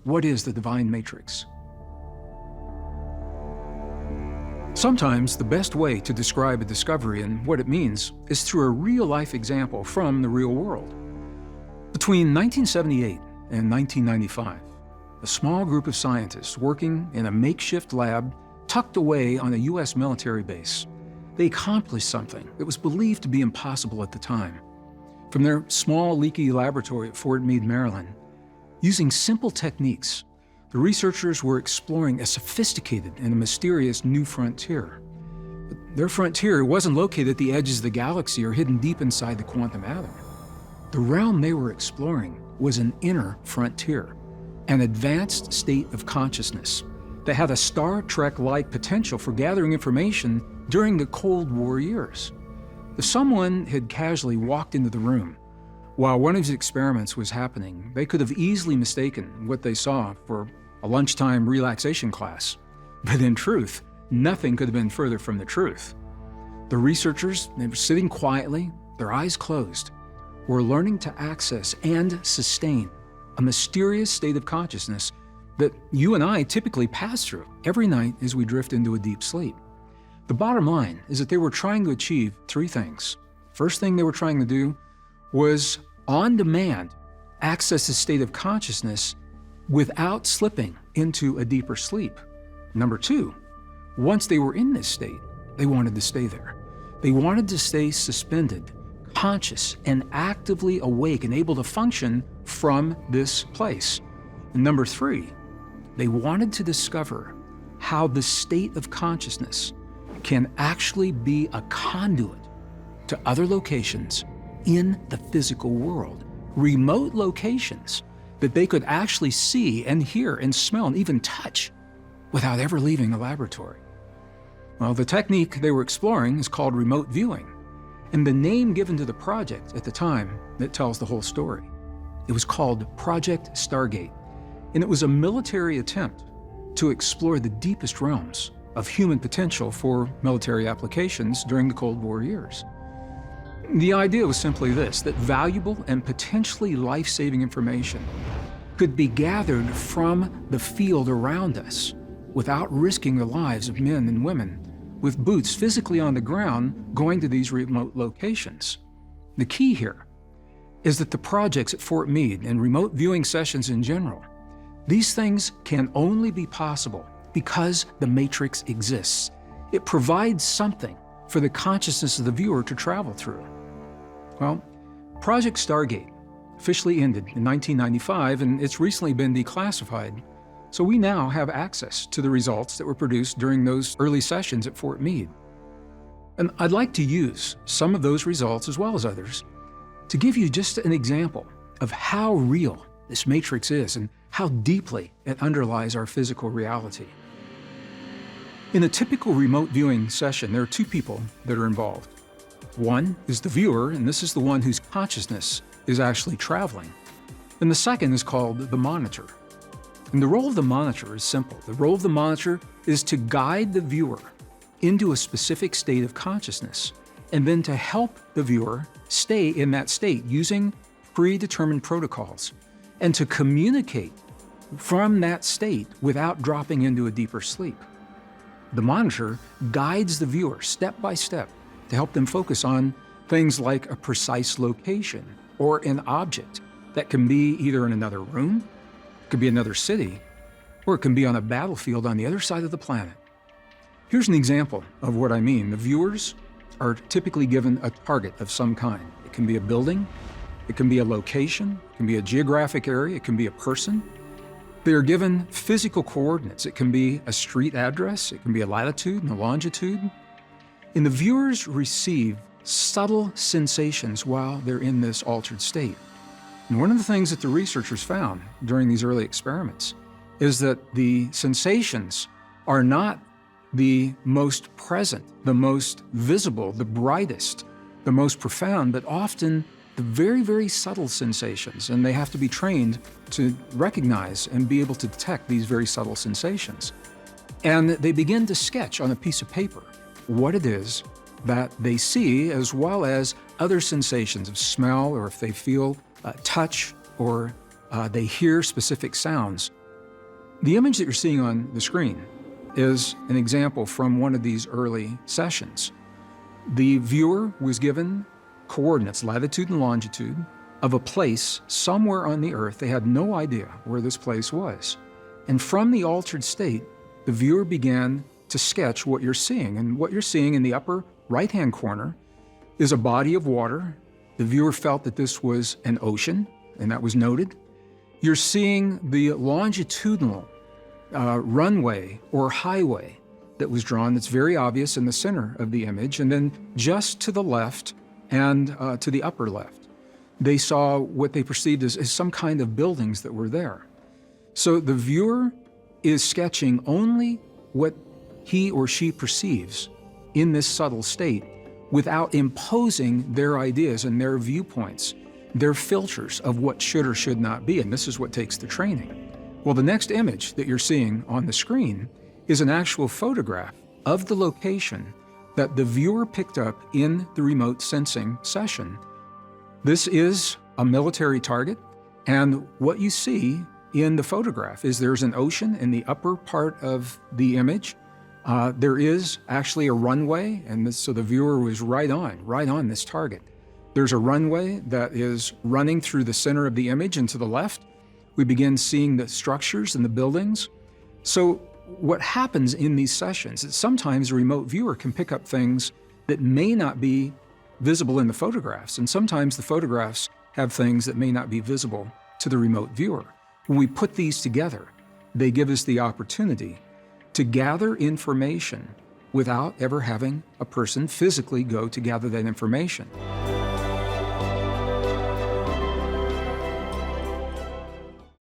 what is the divine matrix? Sometimes the best way to describe a discovery and what it means is through a real-life example from the real world. Between 1978 and 1995, a small group of scientists working in a makeshift lab tucked away on a U.S. military base, they accomplished something that was believed to be impossible at the time. From their small, leaky laboratory at Fort Meade, Maryland, using simple techniques, the researchers were exploring a sophisticated and a mysterious new frontier. But their frontier wasn't located at the edges of the galaxy or hidden deep inside the quantum atom. The realm they were exploring was an inner frontier, an advanced state of consciousness that had a Star Trek-like potential for gathering information during the Cold War years. If someone had casually walked into the room while one of his experiments was happening, they could have easily mistaken what they saw for a lunchtime relaxation class. But in truth, nothing could have been further from the truth. The researchers, they were sitting quietly, their eyes closed, were learning to access and sustain a mysterious state of consciousness that you and I typically pass through every night as we drift into a deep sleep. The bottom line is that they were trying to achieve three things. First thing they were trying to do was, on demand, access a state of consciousness without slipping into a deeper sleep. Number two, once they were in this state, they wanted to stay there. They wanted to stay suspended, conscious, and actively awake and able to function from this place. And number three, they wanted to discover how the state of consciousness can actually be a conduit to other locations in the physical world, remote locations that they could actually see and hear and smell and even touch without ever leaving a laboratory. Well, the technique they were exploring is called remote viewing, and the name given to the project at the time that tells the whole story. It was called Project Stargate, and it was a military attempt to explore the deepest realms of human potential for military applications during the Cold War years. The idea was simply this, that valuable and potentially life-saving information could be gathered from the field around us without risking the lives of men and women with boots physically on the ground going to these remote locations. The key here is that the projects at Fort Meade and remote viewing sessions in general, these things can only be possible because the matrix exists. It provides something for the consciousness of the viewer to travel through. Well, Project Stargate officially ended in 1995, and it's recently been declassified, so we now have access to the results that were produced during those early sessions at Fort Meade. And I'd like to use some of those results, as well as others, to give you just an example of how real this matrix is and how deeply it underlies our physical reality. In a typical remote viewing session, there are two people that are involved. One is the viewer, and this is the one whose consciousness is actually traveling. And the second is called the monitor. And the role of the monitor is simple. The role of the monitor is to guide the viewer into a specific state of consciousness, and then to help the viewer stay in that state using predetermined protocols, and to communicate from that state without dropping into a deeper sleep. The monitor guides the viewer step by step to help them focus on things like a precise location or an object that can be either in another room, it could be another city, or it can be on a battlefield on the other side of the planet. Here's an example of what I mean. The viewers are typically given a target of some kind. It can be a building, it can be a location, it can be a geographic area, it can be a person. They are given physical coordinates. It can be a street address, it can be a latitude and a longitude. And the viewers receive subtle sensations while they're in this altered state. And one of the things that the researchers found during these early experiments is that the sensations are not the most present, the most visible, the brightest, the most profound, but often the very, very subtle sensations, and they have to be trained to recognize and be able to detect these very subtle sensations. And they begin to sketch on a piece of paper what it is that they see, as well as other sensations of smell, or if they feel touch, or they hear specific sounds The image that you're seeing on the screen is an example from one of these early sessions. The viewer was given coordinates, latitude and longitude, of a place somewhere on the Earth. They had no idea where this place was. And from the altered state, the viewer began to sketch what you're seeing. And what you're seeing in the upper right-hand corner is a body of water. The viewer felt that this was an ocean, and that was noted. You're seeing the longitudinal runway or highway that was drawn that's very obvious in the center of the image, and then just to the left and to the upper left, they saw what they perceived as some kind of buildings that were there. So the viewer is sketching only what he or she perceives in this subtle state without imposing their ideas and their viewpoints, their filters of what should or should not be, and this is what takes the training. Well, the next image that you're seeing on the screen is an actual photograph of the location that the viewer picked up in the remote sensing session. This is a military target, and what you see in the photograph is there's an ocean in the upper part of the image. There is actually a runway, and so the viewer was right on this target. There's a runway that is running through the center of the image, and to the left, we begin seeing the structures and the buildings. So what happens in these sessions is sometimes a remote viewer can pick up things that may not be visible in the photographs, and sometimes the photographs have things that may not be visible to the remote viewer. When we put these together, they give us the opportunity to gather information without ever having a person physically go to gather that information.